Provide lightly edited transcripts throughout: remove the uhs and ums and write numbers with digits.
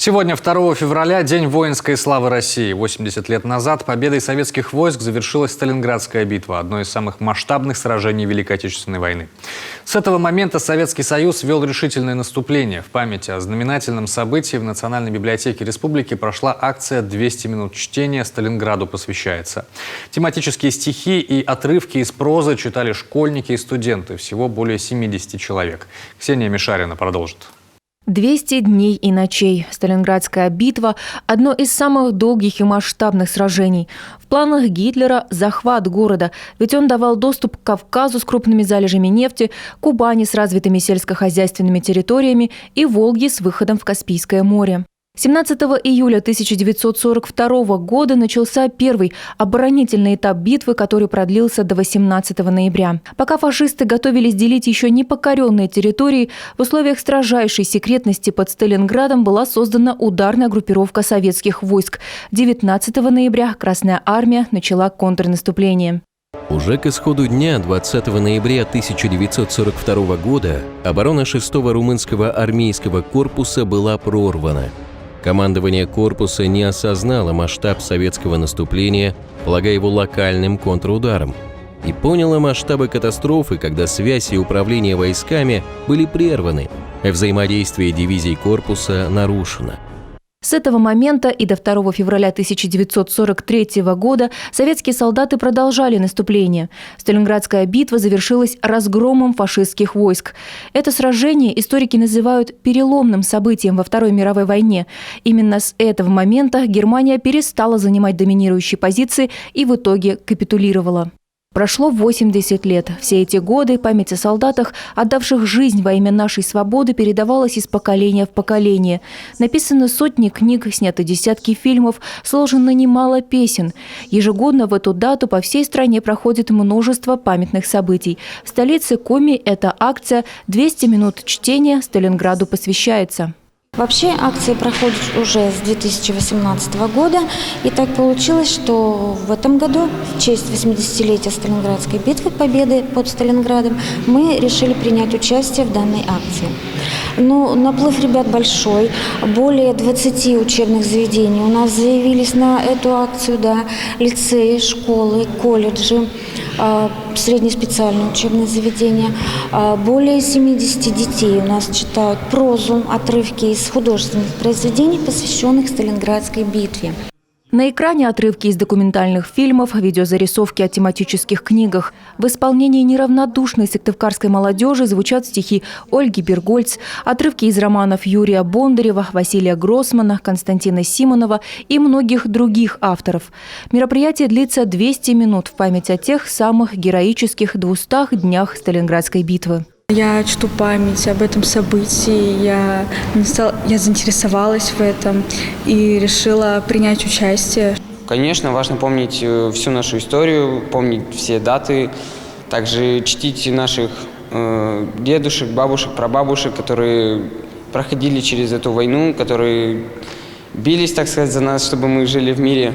Сегодня, 2 февраля, День воинской славы России. 80 лет назад победой советских войск завершилась Сталинградская битва, одно из самых масштабных сражений Великой Отечественной войны. С этого момента Советский Союз вел решительное наступление. В память о знаменательном событии в Национальной библиотеке Республики прошла акция «200 минут чтения. Сталинграду посвящается». Тематические стихи и отрывки из прозы читали школьники и студенты. Всего более 70 человек. Ксения Мишарина продолжит. 200 дней и ночей. Сталинградская битва – одно из самых долгих и масштабных сражений. В планах Гитлера – захват города, ведь он давал доступ к Кавказу с крупными залежами нефти, Кубани с развитыми сельскохозяйственными территориями и Волги с выходом в Каспийское море. 17 июля 1942 года начался первый оборонительный этап битвы, который продлился до 18 ноября. Пока фашисты готовились делить еще непокоренные территории, в условиях строжайшей секретности под Сталинградом была создана ударная группировка советских войск. 19 ноября Красная армия начала контрнаступление. Уже к исходу дня 20 ноября 1942 года оборона 6-го румынского армейского корпуса была прорвана. Командование корпуса не осознало масштаб советского наступления, полагая его локальным контрударом, и поняло масштабы катастрофы, когда связь и управление войсками были прерваны, а взаимодействие дивизий корпуса нарушено. С этого момента и до 2 февраля 1943 года советские солдаты продолжали наступление. Сталинградская битва завершилась разгромом фашистских войск. Это сражение историки называют переломным событием во Второй мировой войне. Именно с этого момента Германия перестала занимать доминирующие позиции и в итоге капитулировала. Прошло 80 лет. Все эти годы память о солдатах, отдавших жизнь во имя нашей свободы, передавалась из поколения в поколение. Написаны сотни книг, сняты десятки фильмов, сложено немало песен. Ежегодно в эту дату по всей стране проходит множество памятных событий. В столице Коми эта акция «200 минут чтения. Сталинграду посвящается». Вообще акция проходит уже с 2018 года, и так получилось, что в этом году, в честь 80-летия Сталинградской битвы, победы под Сталинградом, мы решили принять участие в данной акции. Ну, наплыв ребят большой, более 20 учебных заведений у нас заявились на эту акцию, да, лицеи, школы, колледжи, среднеспециальные учебные заведения. Более 70 детей у нас читают прозу, отрывки из художественных произведений, посвященных Сталинградской битве. На экране отрывки из документальных фильмов, видеозарисовки о тематических книгах. В исполнении неравнодушной сыктывкарской молодежи звучат стихи Ольги Бергольц, отрывки из романов Юрия Бондарева, Василия Гроссмана, Константина Симонова и многих других авторов. Мероприятие длится 200 минут в память о тех самых героических 200 днях Сталинградской битвы. Я чту память об этом событии, я заинтересовалась в этом и решила принять участие. Конечно, важно помнить всю нашу историю, помнить все даты, также чтить наших дедушек, бабушек, прабабушек, которые проходили через эту войну, которые бились, так сказать, за нас, чтобы мы жили в мире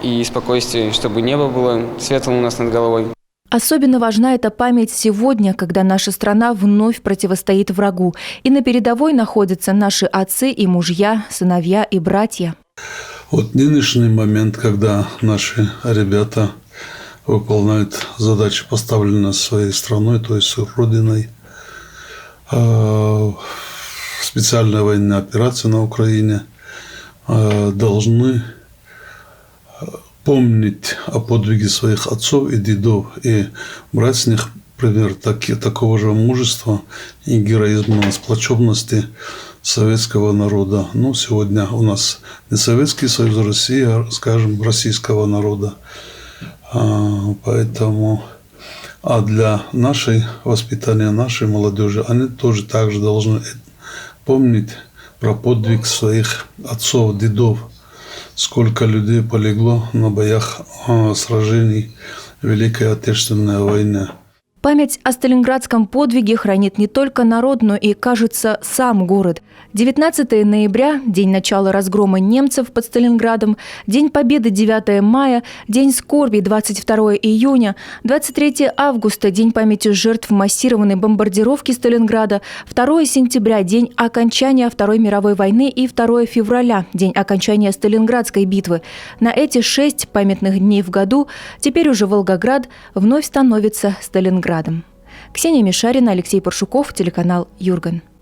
и спокойствии, чтобы небо было светлым у нас над головой. Особенно важна эта память сегодня, когда наша страна вновь противостоит врагу. И на передовой находятся наши отцы и мужья, сыновья и братья. Вот нынешний момент, когда наши ребята выполняют задачи, поставленные своей страной, то есть их родиной, специальная военная операция на Украине, должны помнить о подвиге своих отцов и дедов и брать с них пример такого же мужества и героизма, сплоченности советского народа. Ну, сегодня у нас не Советский Союз России, а, скажем, российского народа. Поэтому, для воспитания нашей молодежи, они тоже также должны помнить про подвиг своих отцов, дедов. Сколько людей полегло на боях сражений Великой Отечественной войны. Память о сталинградском подвиге хранит не только народ, но и, кажется, сам город. 19 ноября – день начала разгрома немцев под Сталинградом, День Победы – 9 мая, День скорби – 22 июня, 23 августа – День памяти жертв массированной бомбардировки Сталинграда, 2 сентября – День окончания Второй мировой войны и 2 февраля – День окончания Сталинградской битвы. На эти 6 памятных дней в году теперь уже Волгоград вновь становится Сталинградом. Ксения Мишарина, Алексей Паршуков, телеканал «Юрган».